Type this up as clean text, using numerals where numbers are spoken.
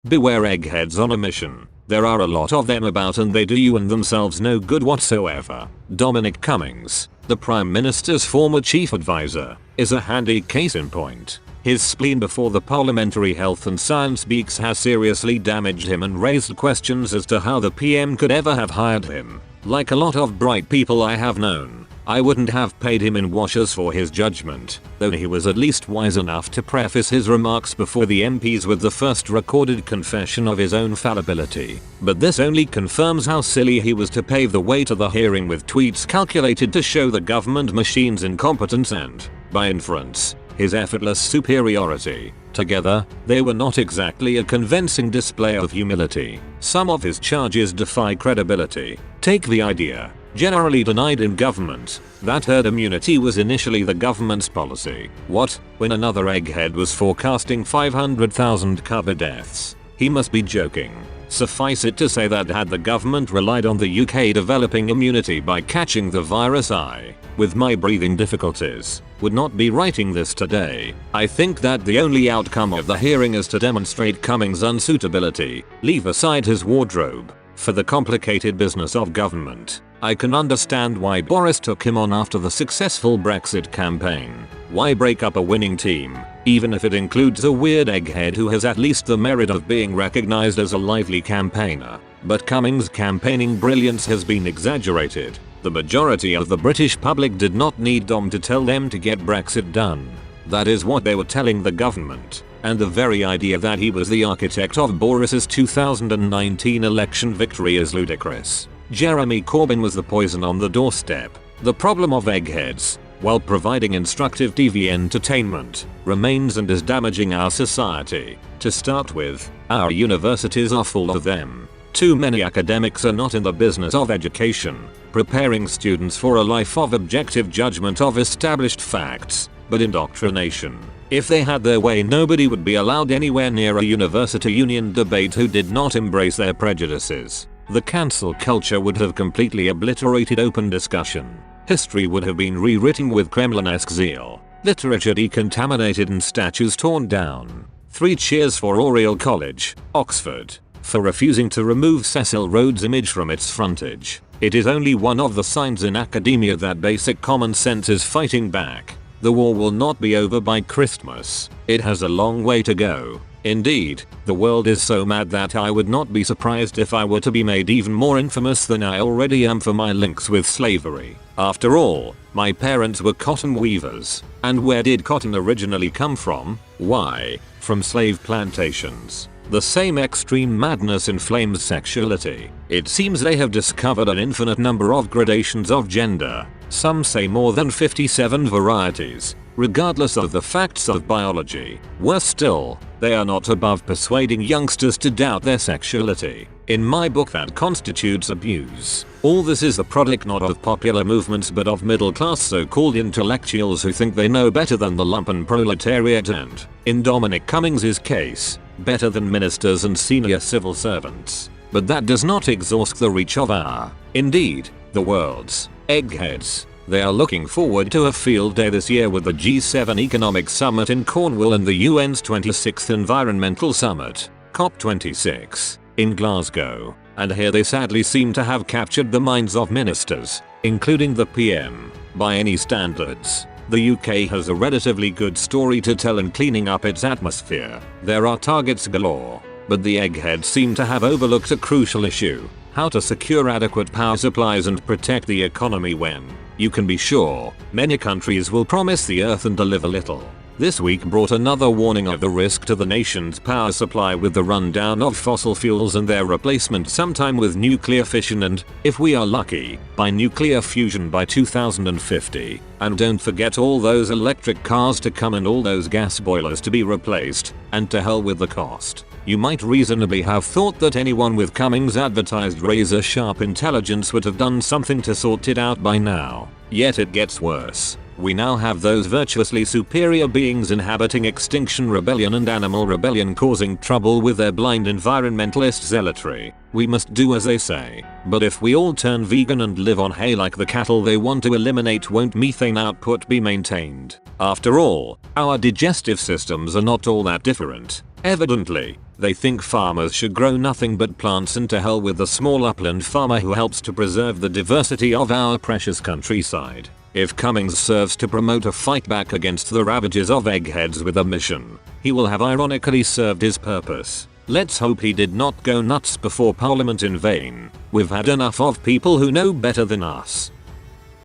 Beware eggheads on a mission. There are a lot of them about and they do you and themselves no good whatsoever. Cummings, the Prime Minister's former chief advisor, is a handy case in point. His spleen before the Parliamentary Health and Science Beaks has seriously damaged him and raised questions as to how the PM could ever have hired him. Like a lot of bright people I have known, I wouldn't have paid him in washers for his judgment, though he was at least wise enough to preface his remarks before the MPs with the first recorded confession of his own fallibility. But this only confirms how silly he was to pave the way to the hearing with tweets calculated to show the government machine's incompetence and, by inference, his effortless superiority. Together, they were not exactly a convincing display of humility. Some of his charges defy credibility. Take the idea, generally denied in government, that herd immunity was initially the government's policy. What, when another egghead was forecasting 500,000 COVID deaths? He must be joking. Suffice it to say that had the government relied on the UK developing immunity by catching the virus, I, with my breathing difficulties, would not be writing this today. I think that the only outcome of the hearing is to demonstrate Cummings' unsuitability, leave aside his wardrobe, for the complicated business of government. I can understand why Boris took him on after the successful Brexit campaign. Why break up a winning team, even if it includes a weird egghead who has at least the merit of being recognized as a lively campaigner? But Cummings' campaigning brilliance has been exaggerated. The majority of the British public did not need Dom to tell them to get Brexit done. That is what they were telling the government. And the very idea that he was the architect of Boris's 2019 election victory is ludicrous. Jeremy Corbyn was the poison on the doorstep. The problem of eggheads, while providing instructive TV entertainment, remains and is damaging our society. To start with, our universities are full of them. Too many academics are not in the business of education, preparing students for a life of objective judgment of established facts, but indoctrination. If they had their way, nobody would be allowed anywhere near a university union debate who did not embrace their prejudices. The cancel culture would have completely obliterated open discussion. History would have been rewritten with Kremlin-esque zeal, literature decontaminated and statues torn down. 3 cheers for Oriel College, Oxford, for refusing to remove Cecil Rhodes' image from its frontage. It is only one of the signs in academia that basic common sense is fighting back. The war will not be over by Christmas. It has a long way to go. Indeed, the world is so mad that I would not be surprised if I were to be made even more infamous than I already am for my links with slavery. After all, my parents were cotton weavers. And where did cotton originally come from? Why, from slave plantations. The same extreme madness inflames sexuality. It seems they have discovered an infinite number of gradations of gender. Some say more than 57 varieties, regardless of the facts of biology. Worse still, they are not above persuading youngsters to doubt their sexuality. In my book, that constitutes abuse. All this is the product not of popular movements but of middle-class so-called intellectuals who think they know better than the lumpen proletariat and, in Dominic Cummings' case, better than ministers and senior civil servants. But that does not exhaust the reach of indeed, the world's eggheads. They are looking forward to a field day this year with the G7 Economic Summit in Cornwall and the UN's 26th Environmental Summit, COP26, in Glasgow. And here they sadly seem to have captured the minds of ministers, including the PM. By any standards, the UK has a relatively good story to tell in cleaning up its atmosphere. There are targets galore, but the eggheads seem to have overlooked a crucial issue: how to secure adequate power supplies and protect the economy when, you can be sure, many countries will promise the earth and deliver little. This week brought another warning of the risk to the nation's power supply with the rundown of fossil fuels and their replacement sometime with nuclear fission and, if we are lucky, by nuclear fusion by 2050. And don't forget all those electric cars to come and all those gas boilers to be replaced, and to hell with the cost. You might reasonably have thought that anyone with Cummings' advertised razor-sharp intelligence would have done something to sort it out by now. Yet it gets worse. We now have those virtuously superior beings inhabiting Extinction Rebellion and Animal Rebellion causing trouble with their blind environmentalist zealotry. We must do as they say. But if we all turn vegan and live on hay like the cattle they want to eliminate, won't methane output be maintained? After all, our digestive systems are not all that different. Evidently, They think farmers should grow nothing but plants, and to hell with the small upland farmer who helps to preserve the diversity of our precious countryside. If Cummings serves to promote a fight back against the ravages of eggheads with a mission, he will have ironically served his purpose. Let's hope he did not go nuts before Parliament in vain. We've had enough of people who know better than us.